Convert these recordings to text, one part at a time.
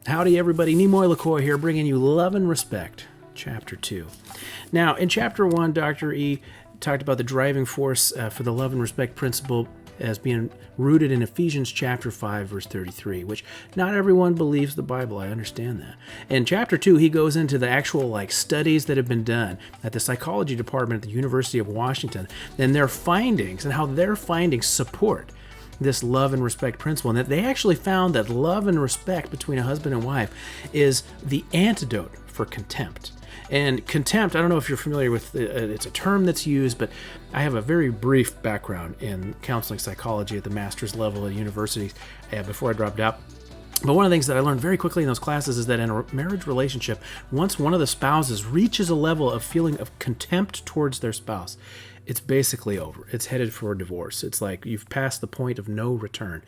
Howdy, everybody. Nimoy LaCoy here, bringing you Love and Respect, Chapter 2. Now, in Chapter 1, Dr. E talked about the driving force for the love and respect principle as being rooted in Ephesians chapter 5, verse 33, which not everyone believes the Bible. I understand that. In Chapter 2, he goes into the actual studies that have been done at the psychology department at the University of Washington and their findings and how their findings support this love and respect principle, and that they actually found that love and respect between a husband and wife is the antidote for contempt. And contempt, I don't know if you're familiar with it's a term that's used, but I have a very brief background in counseling psychology at the master's level at universities before I dropped out. But one of the things that I learned very quickly in those classes is that in a marriage relationship, once one of the spouses reaches a level of feeling of contempt towards their spouse, it's basically over. It's headed for a divorce. It's like you've passed the point of no return.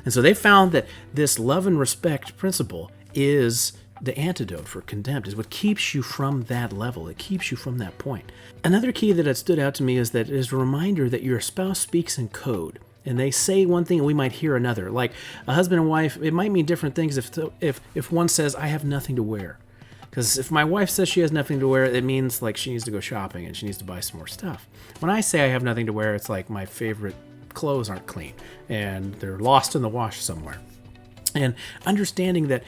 And so they found that this love and respect principle is the antidote for contempt, is what keeps you from that level. It keeps you from that point. Another key that had stood out to me is that it is a reminder that your spouse speaks in code. And they say one thing and we might hear another. Like a husband and wife, it might mean different things if one says, I have nothing to wear. Because if my wife says she has nothing to wear, it means like she needs to go shopping and she needs to buy some more stuff. When I say I have nothing to wear, it's like my favorite clothes aren't clean and they're lost in the wash somewhere. And understanding that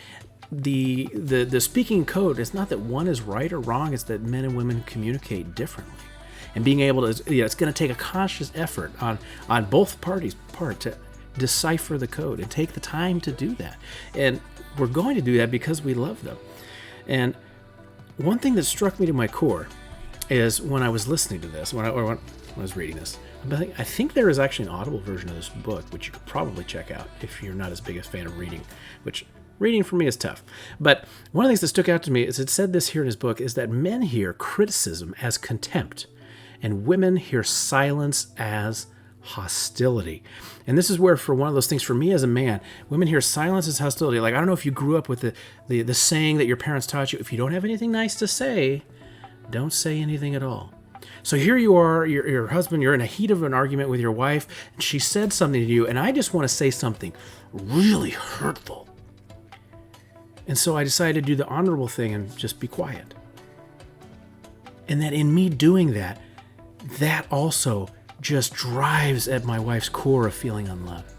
the speaking code is not that one is right or wrong, it's that men and women communicate differently. And being able to, it's going to take a conscious effort on both parties' part to decipher the code and take the time to do that. And we're going to do that because we love them. And one thing that struck me to my core is when I was listening to this, when I was reading this, I think there is actually an audible version of this book, which you could probably check out if you're not as big a fan of reading, which reading for me is tough. But one of the things that stuck out to me is it said this here in his book, is that men hear criticism as contempt and women hear silence as hostility. And this is where, for one of those things for me as a man, women hear silence as hostility. Like, I don't know if you grew up with the saying that your parents taught you, if you don't have anything nice to say, don't say anything at all. So here you are, your husband, you're in a heat of an argument with your wife, and she said something to you, and I just want to say something really hurtful. And so I decided to do the honorable thing and just be quiet. And that in me doing that also just drives at my wife's core of feeling unloved.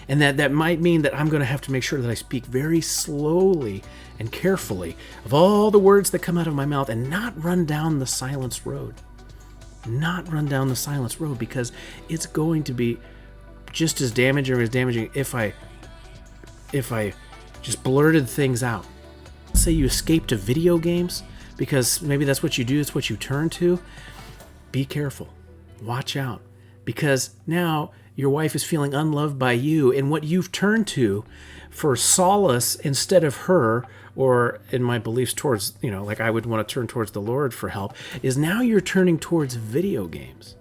And that might mean that I'm going to have to make sure that I speak very slowly and carefully of all the words that come out of my mouth and not run down the silence road. Not run down the silence road, because it's going to be just as damaging if I just blurted things out. Say you escape to video games because maybe that's what you do, it's what you turn to. Be careful. Watch out, because now your wife is feeling unloved by you, and what you've turned to for solace instead of her, or in my beliefs towards, like I would want to turn towards the Lord for help, is now you're turning towards video games.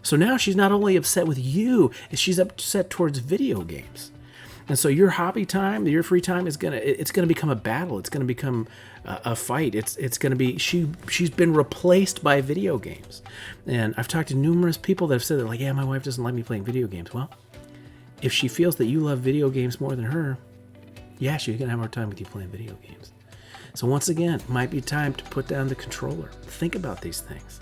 So now she's not only upset with you, she's upset towards video games. And so your hobby time, your free time it's gonna become a battle. It's gonna become a fight. It's gonna be she's been replaced by video games. And I've talked to numerous people that have said that, like, yeah, my wife doesn't like me playing video games. Well, if she feels that you love video games more than her, yeah, she's gonna have more time with you playing video games. So once again, it might be time to put down the controller. Think about these things.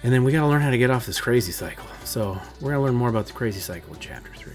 And then we gotta learn how to get off this crazy cycle. So we're gonna learn more about the crazy cycle in Chapter 3.